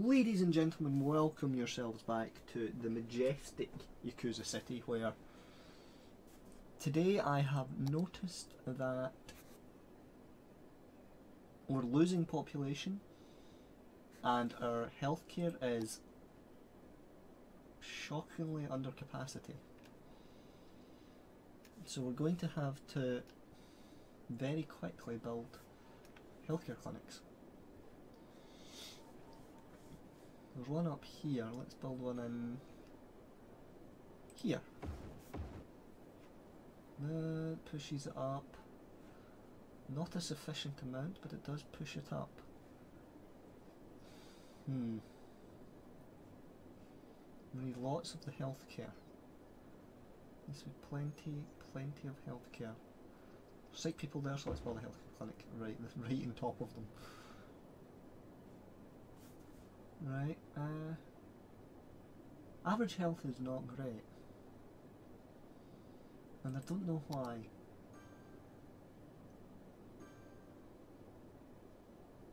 Ladies and gentlemen, welcome yourselves back to the majestic Yakuza City, where today I have noticed that we're losing population and our healthcare is shockingly under capacity. So we're going to have to very quickly build healthcare clinics. There's one up here, let's build one in here. That pushes it up. Not a sufficient amount, but it does push it up. We need lots of the healthcare. This would plenty of healthcare. Sick people there, so let's build a healthcare clinic right on top of them. Right, average health is not great, and I don't know why.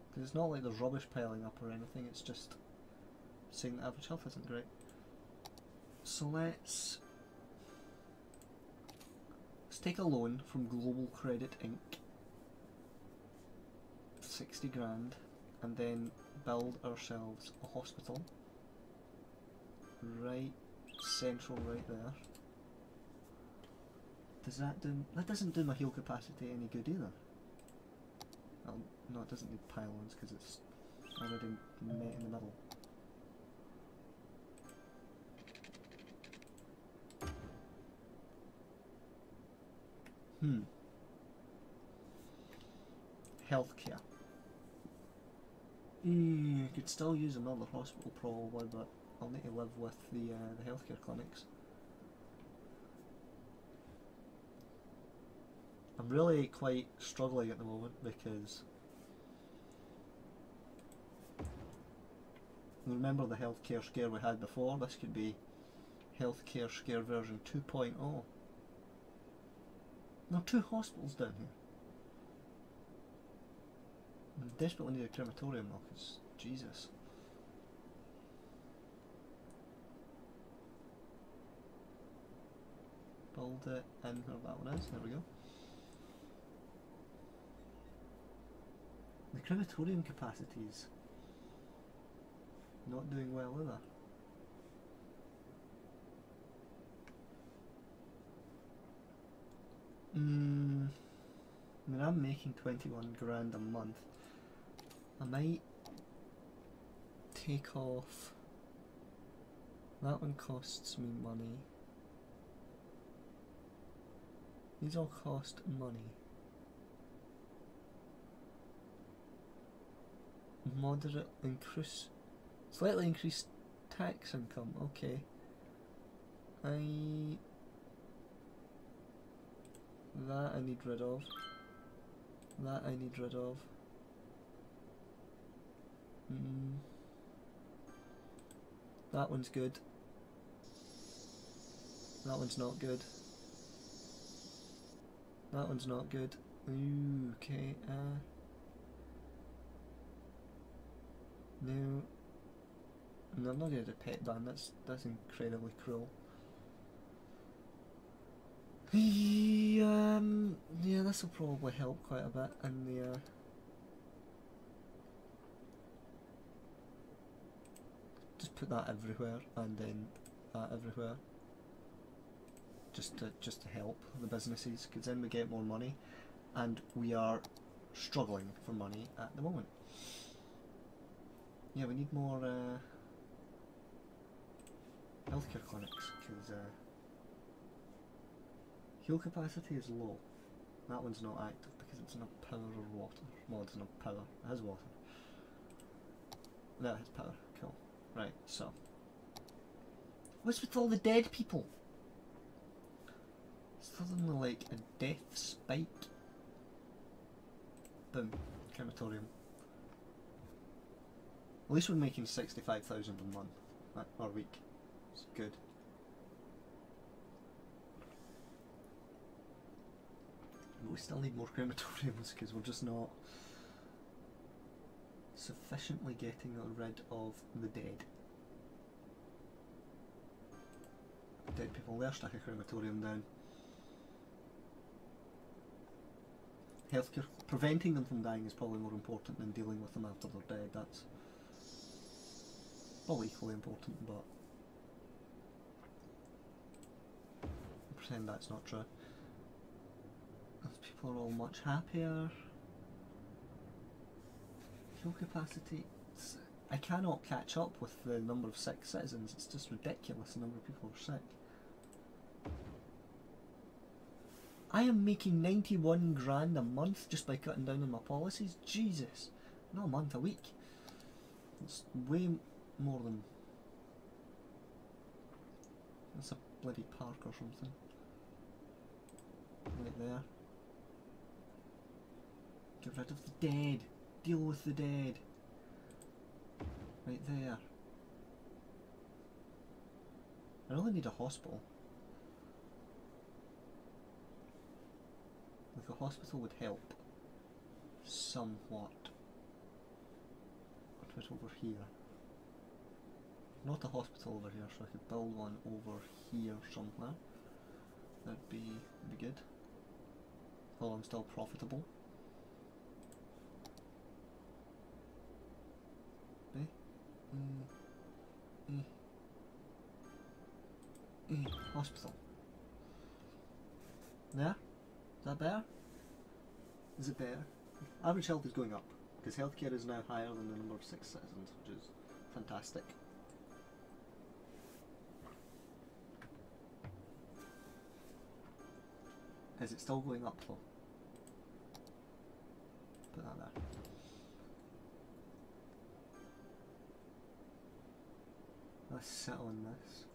Because it's not like there's rubbish piling up or anything, it's just saying that average health isn't great. So let's take a loan from Global Credit Inc. 60 grand, and then build ourselves a hospital right central right there. Does that do... that doesn't do my heal capacity any good either. Well, no, it doesn't need pylons because it's already met in the middle. Healthcare. I could still use another hospital probably, but I'll need to live with the healthcare clinics. I'm really quite struggling at the moment because remember the healthcare scare we had before? This could be healthcare scare version 2.0. There are 2 hospitals down here. I desperately need a crematorium though, because Jesus. Build it in where that one is, there we go. The crematorium capacity is not doing well either. I mean, I'm making 21 grand a month. I might take off. That one costs me money. These all cost money. Moderate increase, slightly increased tax income. Okay. That I need rid of. That I need rid of. That one's good. That one's not good. That one's not good. Ooh, okay. No, I'm not going to get a pet ban. That's incredibly cruel. Yeah, this will probably help quite a bit in the. Just put that everywhere, and then that everywhere. Just to help the businesses, because then we get more money, and we are struggling for money at the moment. Yeah, we need more healthcare clinics, because heal capacity is low. That one's not active because it's not power or water. Well, it's not power, it has water. That has power, cool. Right, so. What's with all the dead people? Suddenly like a death spike. Boom, crematorium. At least we're making 65,000 a month, or week. It's good. But we still need more crematoriums because we're just not sufficiently getting rid of the dead. Dead people there, stick a crematorium down. Healthcare, preventing them from dying is probably more important than dealing with them after they're dead. That's probably equally important, but I'll pretend that's not true. Those people are all much happier. Fuel capacity. I cannot catch up with the number of sick citizens. It's just ridiculous the number of people who are sick. I am making 91 grand a month just by cutting down on my policies. Jesus. Not a month, a week. It's way more than... That's a bloody park or something. Right there. Get rid of the dead. Deal with the dead. Right there. I really need a hospital. Like a hospital would help. Somewhat. I'll put it over here. Not a hospital over here, so I could build one over here somewhere. That'd be good. While I'm still profitable. Hospital. There? Is that better? Is it better? Average health is going up, because healthcare is now higher than the number of sick citizens, which is fantastic. Is it still going up though? Put that there. Let's settle on this.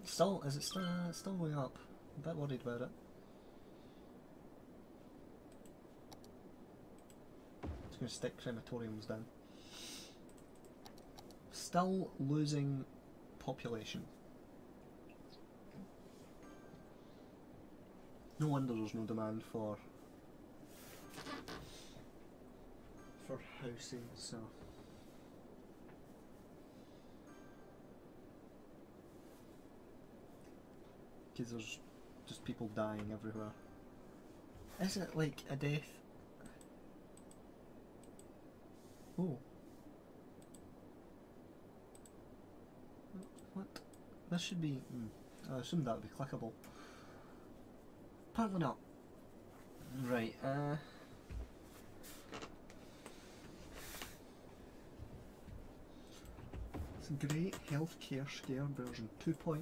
Still, is it still going up? I'm a bit worried about it. Just going to stick crematoriums down. Still losing population. No wonder there's no demand for housing, so. Because there's just people dying everywhere. Is it like a death? Oh. What? This should be... I assumed that would be clickable. Apparently not. Right, it's a great healthcare scare version 2.0.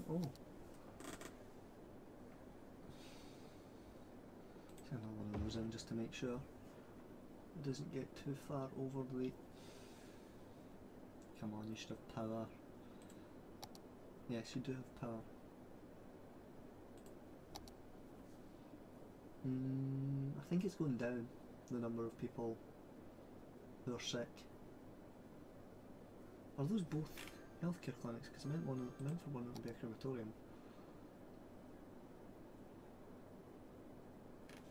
Another one of those in just to make sure it doesn't get too far over the... Come on, you should have power. Yes, you do have power. I think it's going down, the number of people who are sick. Are those both healthcare clinics? Because I meant for one to be a crematorium.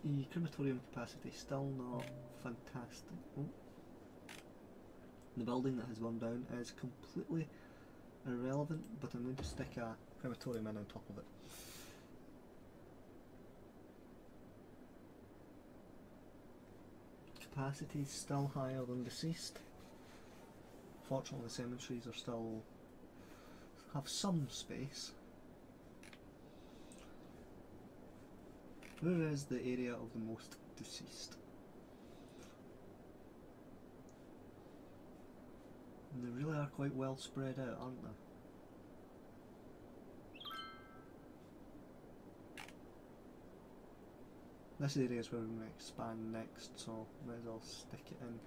The crematorium capacity still not fantastic. Oh. The building that has burned down is completely irrelevant, but I'm going to stick a crematorium in on top of it. Capacity is still higher than deceased. Fortunately, the cemeteries are still have some space. Where is the area of the most deceased? And they really are quite well spread out, aren't they? This area is where we're going to expand next, so might as well stick it in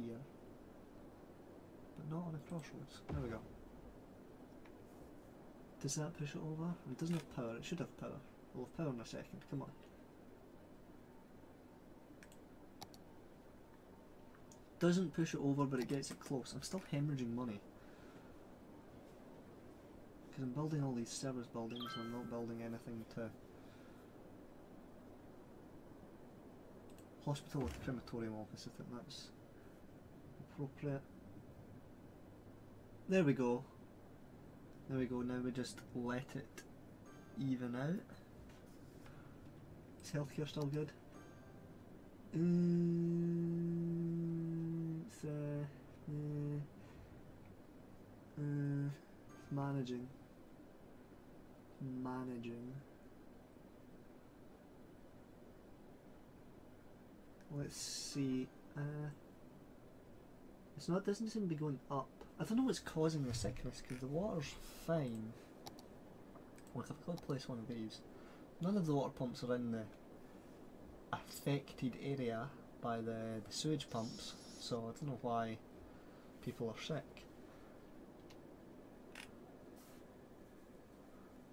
here. But not on a crossroads. There we go. Does that push it over? It doesn't have power. It should have power. We'll have power in a second. Come on. Doesn't push it over, but it gets it close. I'm still hemorrhaging money. Because I'm building all these service buildings and I'm not building anything to Hospital with crematorium office, I think that's appropriate. There we go. There we go, now we just let it even out. Is healthcare still good? It's managing. Let's see. It's not. Doesn't seem to be going up. I don't know what's causing the sickness because the water's fine. Look, I've got to place one of these. None of the water pumps are in the affected area by the sewage pumps, so I don't know why people are sick.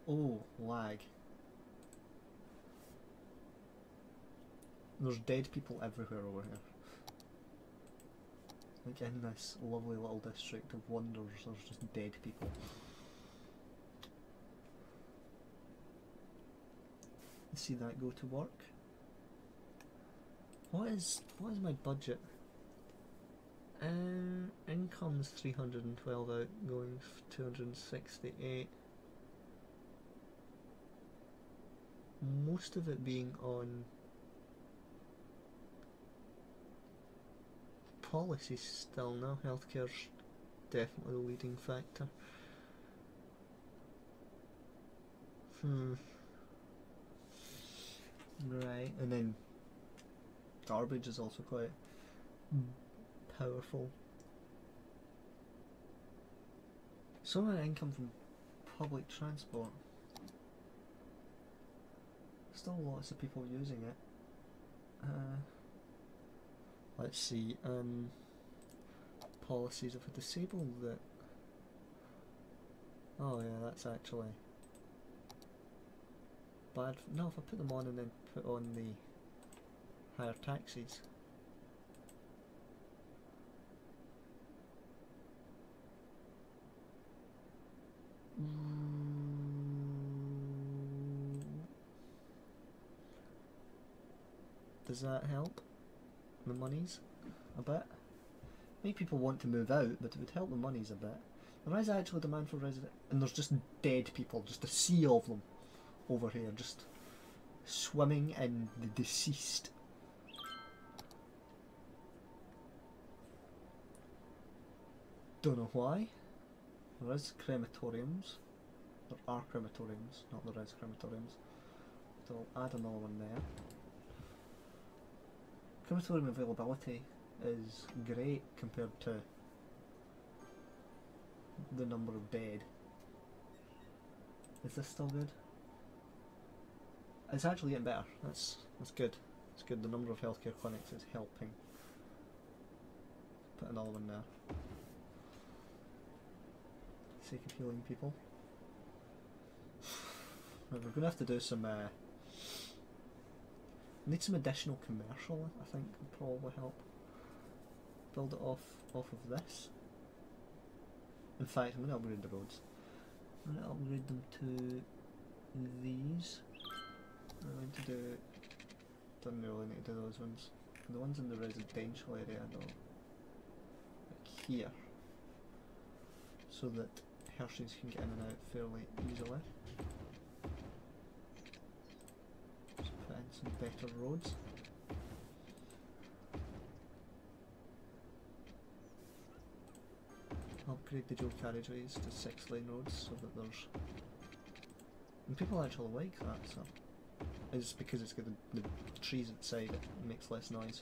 Oh, lag. There's dead people everywhere over here. Like in this lovely little district of wonders, there's just dead people. Let's see that go to work. What is my budget? Income's 312, outgoing 268. Most of it being on policies still now. Healthcare's definitely the leading factor. Right, and then garbage is also quite powerful. Some of the income from public transport. Still lots of people using it. Let's see, policies. If I disable that. Oh yeah, that's actually bad. No, if I put them on and then put on the higher taxes. Does that help? The monies a bit? Make people want to move out, but it would help the monies a bit. There is actually demand for resident, and there's just dead people, just a sea of them over here, just swimming in the deceased. Don't know why. There is crematoriums. There are crematoriums, not there is crematoriums. So I'll add another one there. Crematorium availability is great compared to the number of dead. Is this still good? It's actually getting better. That's good. It's good. The number of healthcare clinics is helping. Put another one there. For the sake of healing people. Right, we're gonna have to do some. Need some additional commercial. I think will probably help. Build it off of this. In fact, I'm gonna upgrade the roads. I'm gonna upgrade them to these. I'm going to do. Don't really need to do those ones. The ones in the residential area though. Like here. So that Hershey's can get in and out fairly easily. Just put in some better roads. Upgrade the dual carriageways to 6-lane roads so that there's. And people actually like that, so. It's because it's got the trees outside, it makes less noise.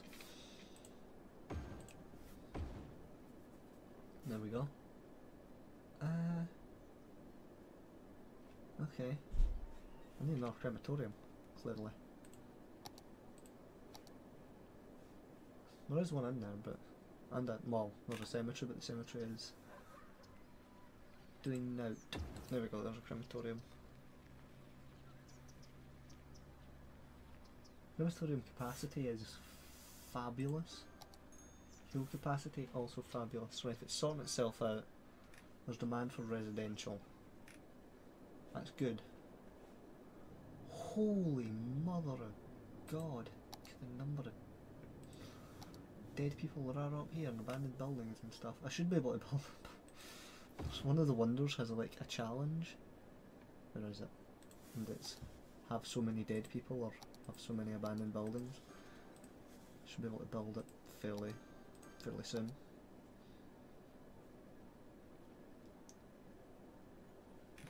There we go. Okay. I need another crematorium, clearly. There is one in there, but well, there's a cemetery, but the cemetery is doing note. There we go. There's a crematorium. Crematorium capacity is fabulous. Fuel capacity also fabulous. Right, if it's sorting itself out, there's demand for residential. That's good. Holy mother of God! The number of dead people there are up here and abandoned buildings and stuff. I should be able to build. One of the wonders has like a challenge. Where is it? And it's have so many dead people or have so many abandoned buildings. Should be able to build it fairly soon.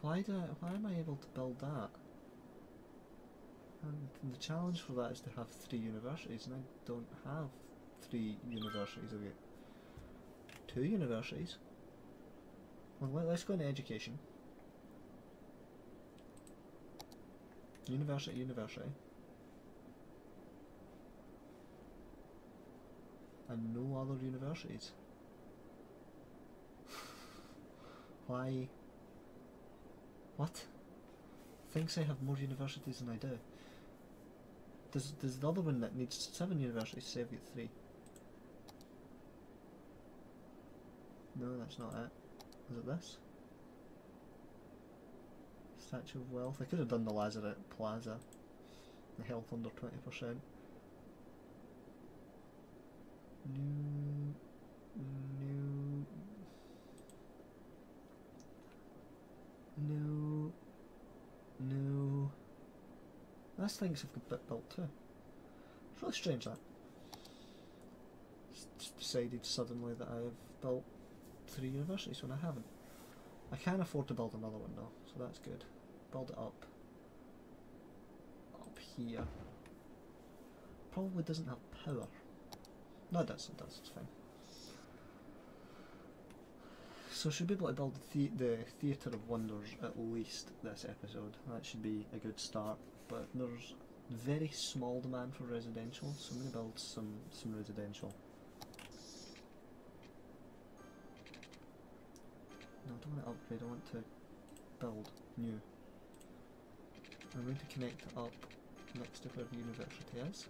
Why am I able to build that? And the challenge for that is to have 3 universities, and I don't have 3 universities. I've got 2 universities. Well, let's go into education. University. And no other universities. Why? What? Thinks I have more universities than I do. Does the other one that needs 7 universities say I've got 3? No, that's not it. Is it this? Statue of Wealth. I could have done the Lazarette Plaza. The health under 20%. No. This thing's a bit built too. It's really strange that. Just decided suddenly that I have built 3 universities when I haven't. I can afford to build another one though, so that's good. Build it up here. Probably doesn't have power. No, it does, it's fine. So I should be able to build the Theatre of Wonders at least this episode. That should be a good start. But there's very small demand for residential, so I'm going to build some residential. No, I don't want to upgrade, I want to build new. I'm going to connect it up next to where the university is.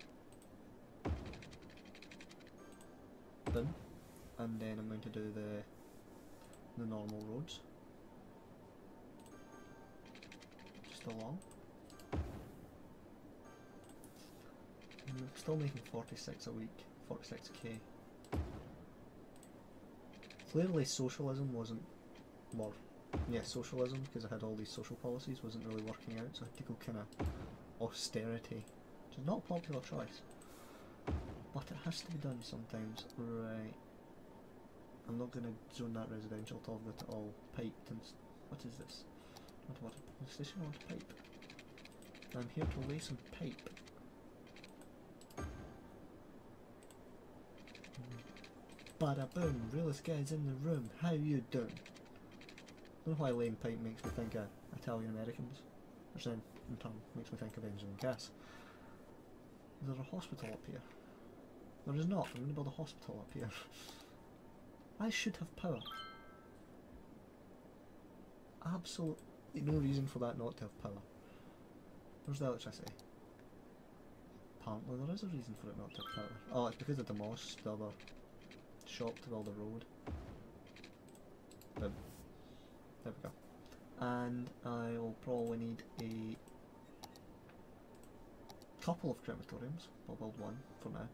Boom. And then I'm going to do the normal roads. Just along. I'm still making 46 a week, 46k. Clearly socialism wasn't, well, yeah, socialism, because I had all these social policies, wasn't really working out, so I had to go kind of austerity, which is not a popular choice. But it has to be done sometimes. Right. I'm not going to zone that residential till I've got it all piped and what is this? Not a water station, I want a pipe. I'm here to lay some pipe. Bada boom, realest guy's in the room, how you doing? I don't know why laying pipe makes me think of Italian Americans, which then in turn makes me think of Benjamin Cass. Is there a hospital up here? There is not, I'm going to build a hospital up here. I should have power. Absolutely no reason for that not to have power. Where's the electricity? Apparently there is a reason for it not to have power. Oh, it's because I demolished the other shop to build a road. Boom. There we go. And I'll probably need a couple of crematoriums. I'll build one for now.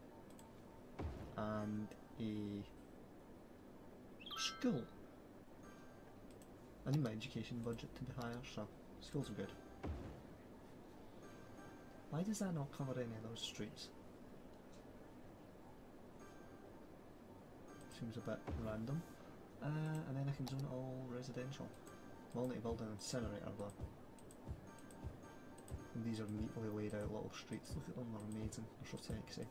And a school. I need my education budget to be higher, so schools are good. Why does that not cover any of those streets? Seems a bit random. And then I can zone it all residential. I'll need to build an incinerator though. And these are neatly laid out little streets. Look at them, they're amazing. They're so sexy.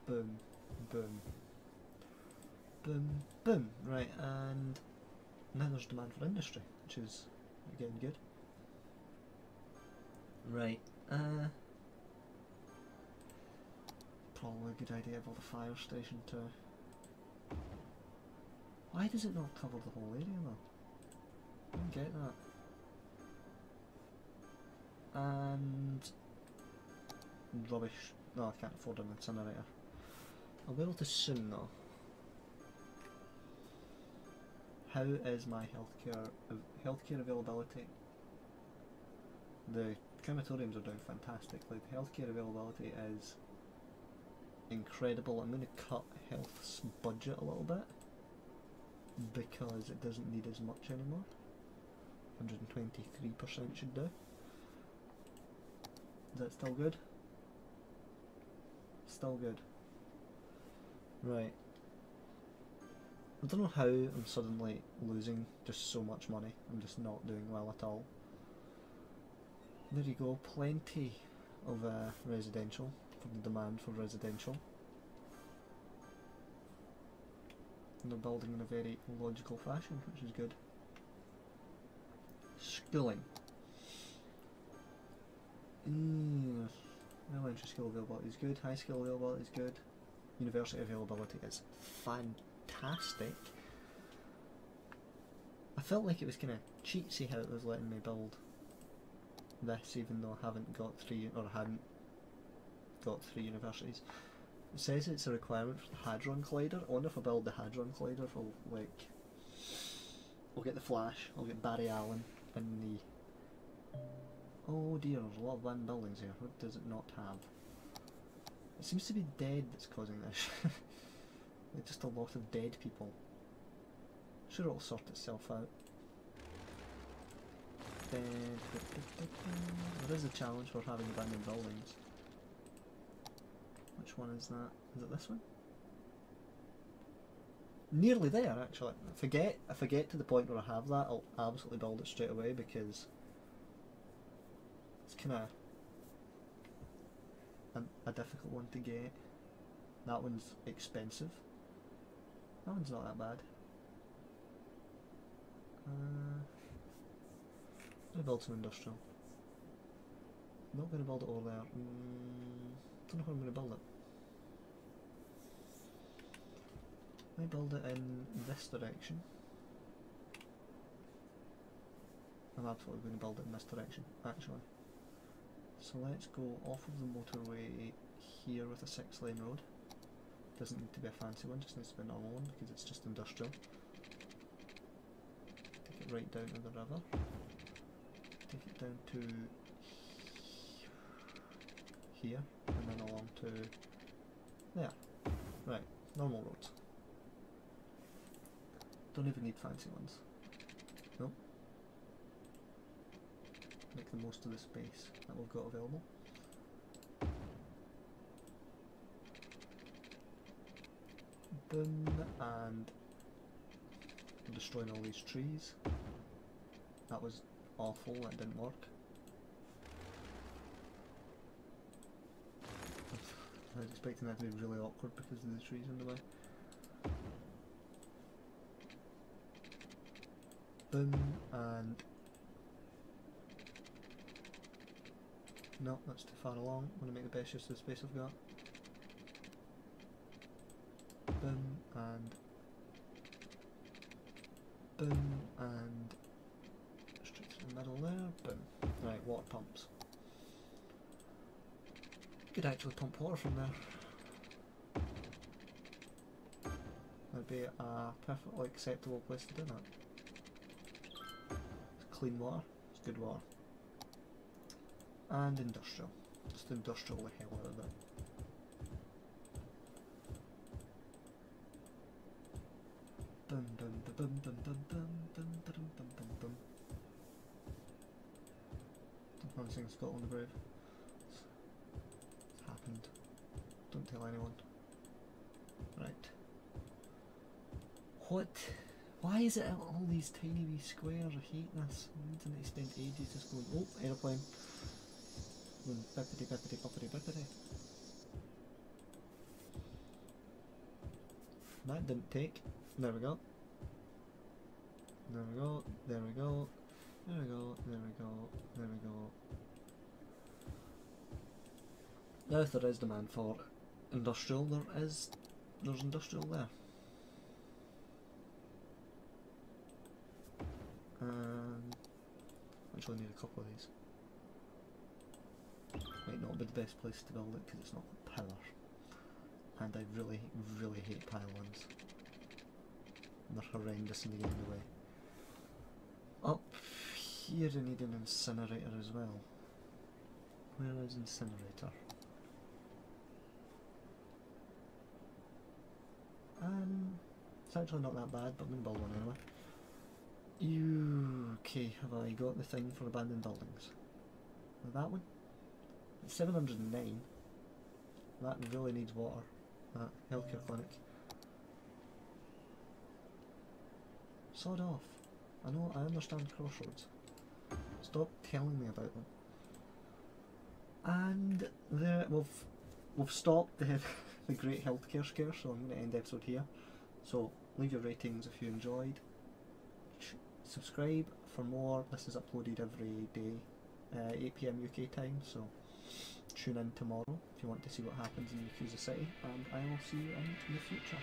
Boom, boom, boom, boom. Right, and now there's demand for industry, which is again good. Right, probably a good idea to build a fire station too. Why does it not cover the whole area though? I don't get that. And rubbish. No, I can't afford an incinerator. I'll be able to soon though. How is my healthcare availability? The Crematoriums are doing fantastically. The healthcare availability is incredible. I'm going to cut health's budget a little bit because it doesn't need as much anymore. 123% should do. Is that still good? Still good. Right. I don't know how I'm suddenly losing just so much money. I'm just not doing well at all. There you go, plenty of residential, for the demand for residential. And they're building in a very logical fashion, which is good. Schooling. Elementary school availability is good, high school availability is good, university availability is fantastic. I felt like it was kind of cheatsy how it was letting me build this, even though I haven't got hadn't got three universities. It says it's a requirement for the Hadron Collider. I wonder if I build the Hadron Collider, if I'll get the Flash, I'll get Barry Allen and the... Oh dear, there's a lot of abandoned buildings here. What does it not have? It seems to be dead that's causing this. Like just a lot of dead people. Sure, it'll sort itself out. There is a challenge for having abandoned buildings. Which one is that? Is it this one? Nearly there, actually. I forget to the point where I have that, I'll absolutely build it straight away because it's kind of a difficult one to get. That one's expensive. That one's not that bad. I'm going to build some industrial. I'm not going to build it over there. Don't know how I'm going to build it. I build it in this direction. I'm absolutely going to build it in this direction, actually. So let's go off of the motorway here with a 6-lane road. Doesn't need to be a fancy one, just needs to be a normal one because it's just industrial. Take it right down to the river. Take it down to here, and then along to there. Right, normal roads. Don't even need fancy ones. Nope. Make the most of the space that we've got available. Boom, and I'm destroying all these trees. That was awful, that didn't work. I was expecting that to be really awkward because of the trees in the way. Boom, and... No, that's too far along. I'm going to make the best use of the space I've got. Boom, and... Boom, and... Straight to the middle there, boom. Right, water pumps. Could actually pump water from there. That'd be a perfectly acceptable place to do that. It's clean water, it's good water. And industrial. Just industrial the hell out of it. Bum bum bum bum bum bum bum bum bum bum bum. Don't mind saying Scotland the Brave. It's happened. Don't tell anyone. Right. What? Why is it all these tiny wee squares? I hate this. I need to spend ages just going, oh, aeroplane. Going bippity bippity boppity bippity. That didn't take. There we go. There we go. There we go. There we go. There we go. There we go. Now if there is demand for industrial, there's industrial there. Actually need a couple of these. Might not be the best place to build it because it's not power. And I really, really hate pylons. They're horrendous and they get in the way. Up here I need an incinerator as well. Where is incinerator? It's actually not that bad, but I'm going to build one anyway. Okay, have I got the thing for abandoned buildings? That one? It's 709. That really needs water. That healthcare clinic. Sod off. I know, I understand crossroads. Stop telling me about them. And there, we've stopped the, the great healthcare scare, so I'm going to end the episode here. So leave your ratings if you enjoyed. Subscribe for more. This is uploaded every day, 8 PM UK time, so tune in tomorrow if you want to see what happens in Yakuza City, and I will see you in the future.